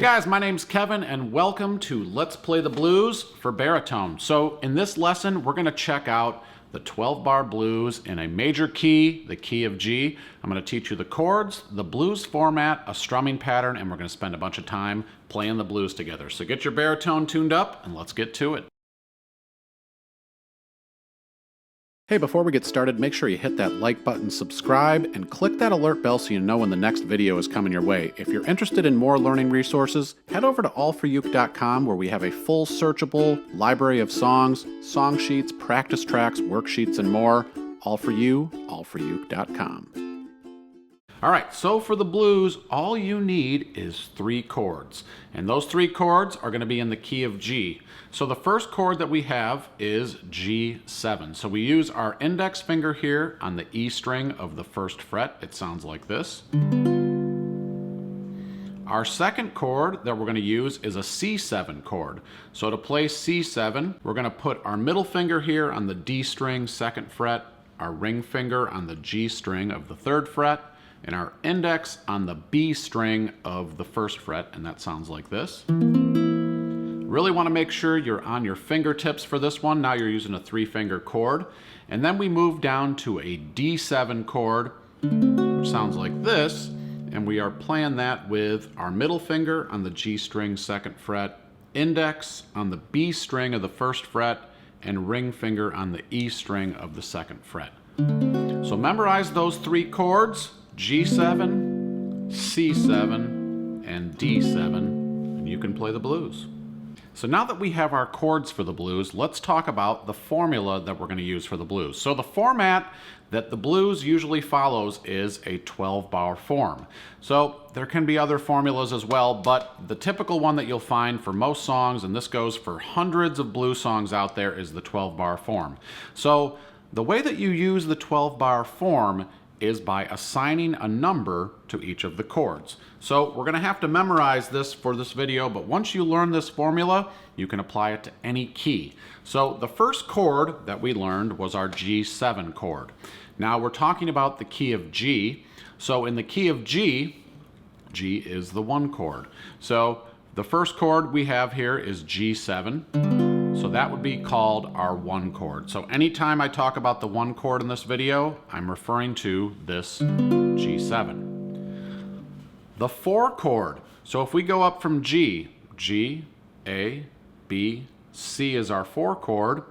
guys, my name's Kevin and welcome to Let's Play the Blues for Baritone. So in this lesson, we're going to check out the 12-bar blues in a major key, the key of G. I'm going to teach you the chords, the blues format, a strumming pattern, and we're going to spend a bunch of time playing the blues together. So get your baritone tuned up and let's get to it. Hey, before we get started, make sure you hit that like button, subscribe, and click that alert bell so you know when the next video is coming your way. If you're interested in more learning resources, head over to allforuke.com where we have a full searchable library of songs, song sheets, practice tracks, worksheets, and more. All for you, allforuke.com. All right, so for the blues, all you need is 3 chords. And those 3 chords are going to be in the key of G. So the first chord that we have is G7. So we use our index finger here on the E string of the 1st fret. It sounds like this. Our second chord that we're going to use is a C7 chord. So to play C7, we're going to put our middle finger here on the D string, 2nd fret, our ring finger on the G string of the 3rd fret, and our index on the B string of the 1st fret, and that sounds like this. Really want to make sure you're on your fingertips for this one. Now you're using a 3-finger chord. And then we move down to a D7 chord, which sounds like this, and we are playing that with our middle finger on the G string, 2nd fret, index on the B string of the 1st fret, and ring finger on the E string of the 2nd fret. So memorize those 3 chords. G7, C7, and D7, and you can play the blues. So now that we have our chords for the blues, let's talk about the formula that we're going to use for the blues. So the format that the blues usually follows is a 12-bar form. So there can be other formulas as well, but the typical one that you'll find for most songs, and this goes for hundreds of blues songs out there, is the 12-bar form. So the way that you use the 12-bar form is by assigning a number to each of the chords. So we're going to have to memorize this for this video, but once you learn this formula, you can apply it to any key. So the first chord that we learned was our G7 chord. Now we're talking about the key of G. So in the key of G, G is the 1 chord. So the first chord we have here is G7. So that would be called our 1 chord. So anytime I talk about the 1 chord in this video, I'm referring to this G7. The 4 chord. So if we go up from G, G, A, B, C is our 4 chord.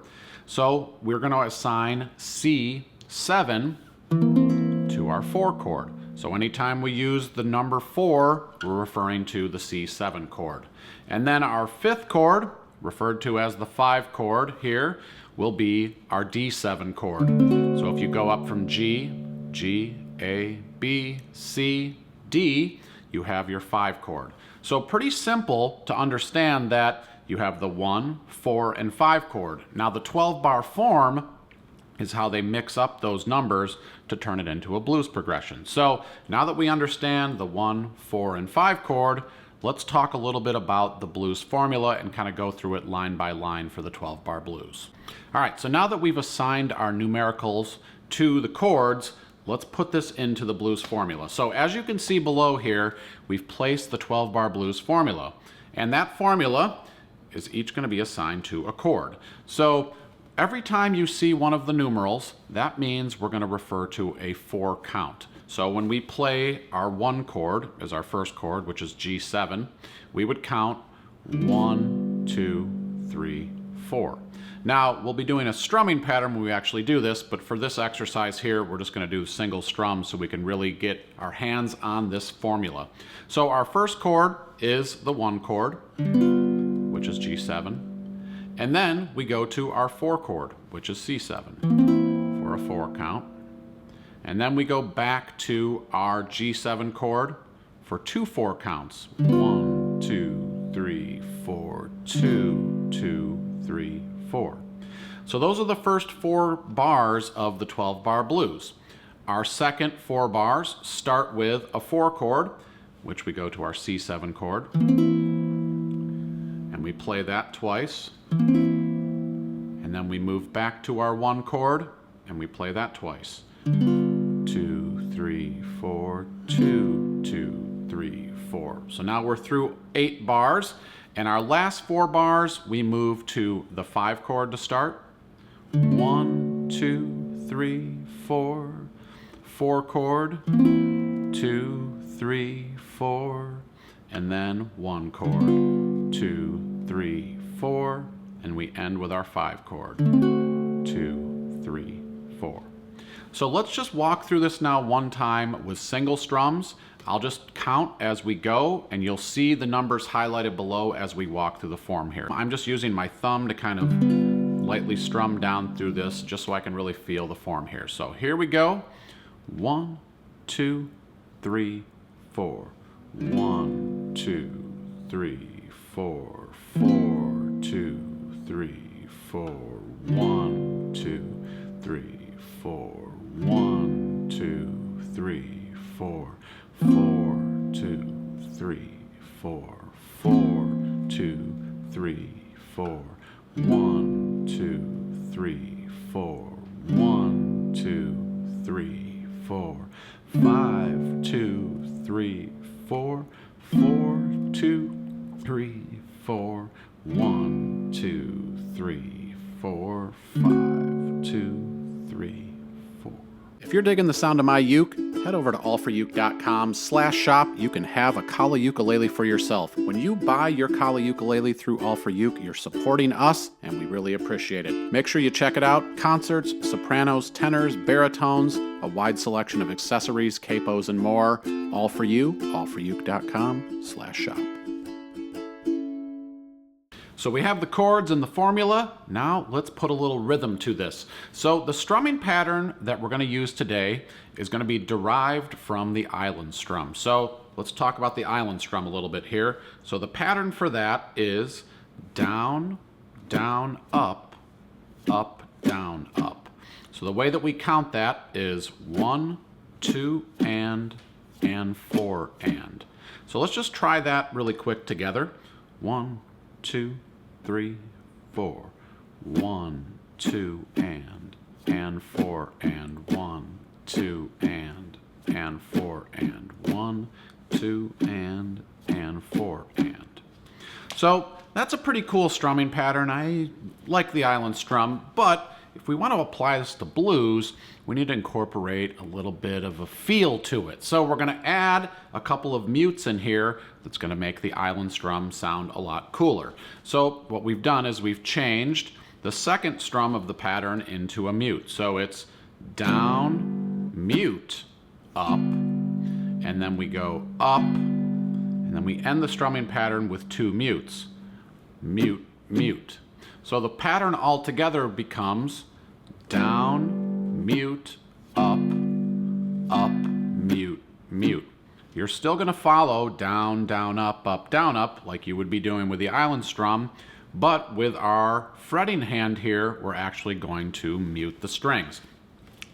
So we're going to assign C7 to our 4 chord. So anytime we use the number 4, we're referring to the C7 chord. And then our 5th chord, referred to as the 5 chord here, will be our D7 chord. So if you go up from G, G, A, B, C, D, you have your 5 chord. So pretty simple to understand that you have the 1, 4, and 5 chord. Now the 12-bar form is how they mix up those numbers to turn it into a blues progression. So now that we understand the 1, 4, and 5 chord, let's talk a little bit about the blues formula and kind of go through it line by line for the 12-bar blues. All right, so now that we've assigned our numericals to the chords, let's put this into the blues formula. So as you can see below here, we've placed the 12-bar blues formula. And that formula is each going to be assigned to a chord. So every time you see one of the numerals, that means we're going to refer to a 4 count. So when we play our 1 chord as our first chord, which is G7, we would count 1, 2, 3, 4. Now, we'll be doing a strumming pattern when we actually do this, but for this exercise here, we're just going to do single strum so we can really get our hands on this formula. So our first chord is the 1 chord, which is G7. And then we go to our 4 chord, which is C7, for a 4 count. And then we go back to our G7 chord for 2 4 counts. 1, 2, 3, 4, 2, 2, 3, 4. So those are the first 4 bars of the 12-bar blues. Our second 4 bars start with a 4 chord, which we go to our C7 chord. And we play that twice. And then we move back to our 1 chord, and we play that twice. 2, 3, 4, 2, 2, 3, 4. So now we're through 8 bars, and our last 4 bars we move to the 5 chord to start. 1, 2, 3, 4. 4 chord, 2, 3, 4, and then 1 chord, 2, 3, 4, and we end with our 5 chord, 2, 3, 4. So let's just walk through this now one time with single strums. I'll just count as we go, and you'll see the numbers highlighted below as we walk through the form here. I'm just using my thumb to kind of lightly strum down through this just so I can really feel the form here. So here we go. 1, 2, 3, 4. 1, 2, 3, 4. 4, 2, 3, 4. 1, 2, 3, 4. 1, 2, 3, 4. 4, 2, 3, 4. 4, 2, 3, 4. 1, 2, 3, 4. 1, 2, 3, 4. 5, 2, 3, 4. 4, 2, 3, 4. 1, 2, 3, 4. 5, 2, 3, 4. If you're digging the sound of my uke, head over to allforuke.com/shop. You can have a Kali ukulele for yourself. When you buy your Kali ukulele through All For Uke, you're supporting us, and we really appreciate it. Make sure you check it out. Concerts, sopranos, tenors, baritones, a wide selection of accessories, capos, and more. All for you, allforuke.com/shop. So we have the chords and the formula. Now let's put a little rhythm to this. So the strumming pattern that we're going to use today is going to be derived from the island strum. So let's talk about the island strum a little bit here. So the pattern for that is down, down, up, up, down, up. So the way that we count that is 1, 2, and 4, and. So let's just try that really quick together. 1, 2, 3, 4. 1, 2, and 4, and 1, 2, and 4, and 1, 2, and 4, and. So that's a pretty cool strumming pattern. I like the island strum, but if we want to apply this to blues, we need to incorporate a little bit of a feel to it. So we're going to add a couple of mutes in here that's going to make the island strum sound a lot cooler. So what we've done is we've changed the second strum of the pattern into a mute. So it's down, mute, up, and then we go up, and then we end the strumming pattern with 2 mutes. Mute, mute. So the pattern altogether becomes down, mute, up, up, mute, mute. You're still going to follow down, down, up, like you would be doing with the island strum, but with our fretting hand here, we're actually going to mute the strings.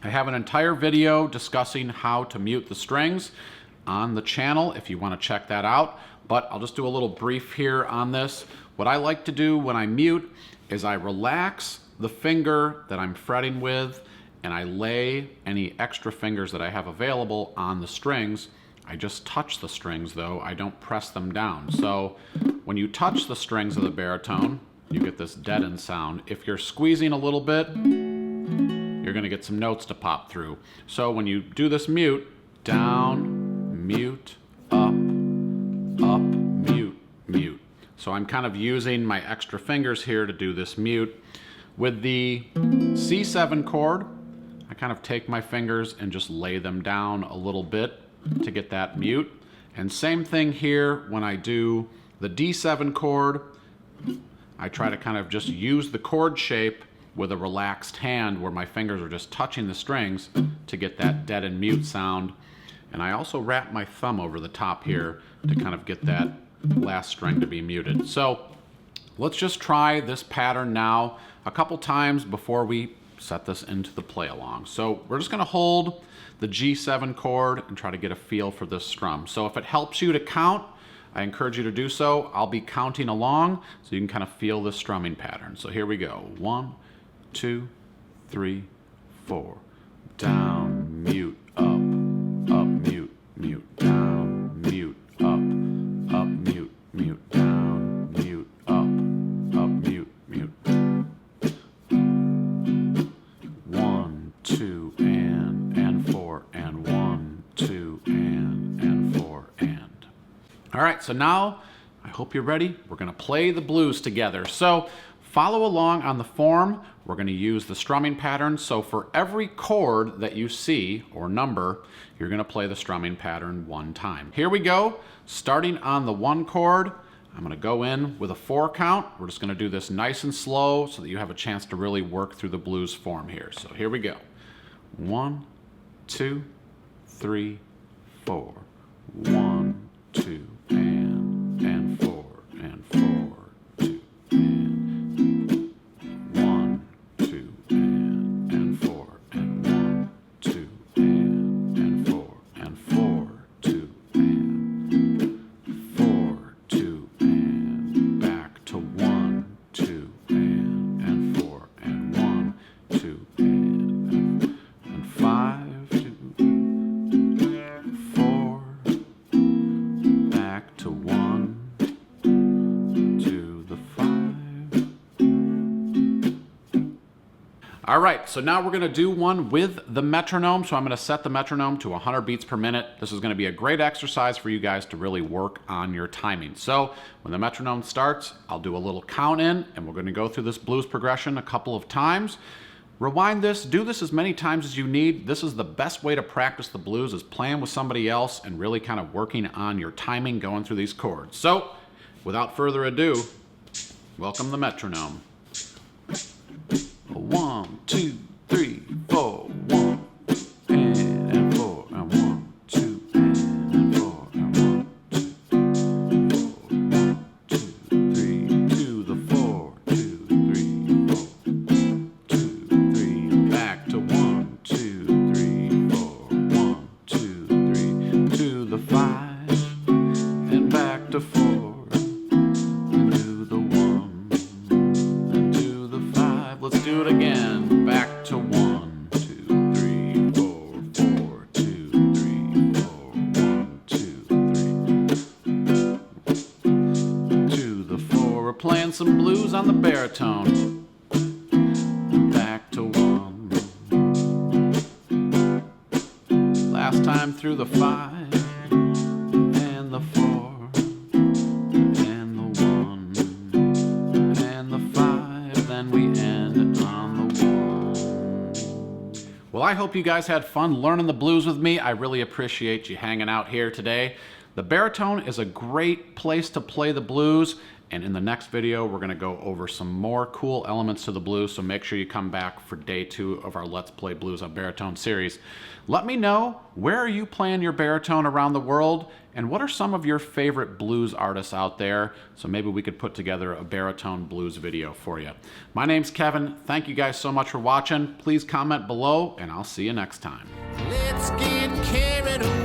I have an entire video discussing how to mute the strings on the channel if you want to check that out, but I'll just do a little brief here on this. What I like to do when I mute is I relax the finger that I'm fretting with, and I lay any extra fingers that I have available on the strings. I just touch the strings though, I don't press them down. So when you touch the strings of the baritone, you get this deadened sound. If you're squeezing a little bit, you're gonna get some notes to pop through. So when you do this mute, down, mute, up, mute, mute. So I'm kind of using my extra fingers here to do this mute. With the C7 chord, I kind of take my fingers and just lay them down a little bit to get that mute. And same thing here when I do the D7 chord, I try to kind of just use the chord shape with a relaxed hand where my fingers are just touching the strings to get that dead and mute sound. And I also wrap my thumb over the top here to kind of get that last string to be muted. So let's just try this pattern now a couple times before we set this into the play along. So we're just going to hold the G7 chord and try to get a feel for this strum. So if it helps you to count, I encourage you to do so. I'll be counting along so you can kind of feel this strumming pattern. So here we go. 1, 2, 3, 4. Down, mute, up, mute, mute, down, mute, up, 2, and 4, and 1, 2, and 4, and. All right, so now I hope you're ready. We're gonna play the blues together. So follow along on the form. We're gonna use the strumming pattern. So for every chord that you see, or number, you're gonna play the strumming pattern 1 time. Here we go. Starting on the 1 chord, I'm gonna go in with a 4 count. We're just gonna do this nice and slow so that you have a chance to really work through the blues form here. So here we go. 1, 2, 3, 4. 1, 2, and 4, and 4, 2, and 1, 2, and 4, and 1, 2, and 4, and 4, 2, and 4, 2, and back to 1, 2, and 4, and 1, 2, and 5, 2, 4, back to 1, to the 5. All right, so now we're gonna do one with the metronome. So I'm gonna set the metronome to 100 beats per minute. This is gonna be a great exercise for you guys to really work on your timing. So when the metronome starts, I'll do a little count in, and we're gonna go through this blues progression a couple of times. Rewind this, do this as many times as you need. This is the best way to practice the blues, is playing with somebody else and really kind of working on your timing going through these chords. So, without further ado, welcome the metronome. 1, 2, 3, 4, 1, and 4, and 1, 2, and 4, and 1, 2, 4, 1, 2, 3, to the 4, 2, 3, 4. 2, 3, back to 1, 2, 3, 4, 1, 2, 3, to the 5, and back to 4, and to the 1, and to the 5. Let's do it again. Back to 1, 2, 3, 4, 4, 2, 3, 4, 1, 2, 3, to the 4. We're playing some blues on the baritone. Back to 1. Last time through the 5, and the 4, and the 1, and the 5, then we end on the 1. Well, I hope you guys had fun learning the blues with me. I really appreciate you hanging out here today. The baritone is a great place to play the blues. And in the next video, we're gonna go over some more cool elements to the blues, so make sure you come back for day 2 of our Let's Play Blues on Baritone series. Let me know, where are you playing your baritone around the world, and what are some of your favorite blues artists out there? So maybe we could put together a baritone blues video for you. My name's Kevin. Thank you guys so much for watching. Please comment below, and I'll see you next time. Let's get carried away.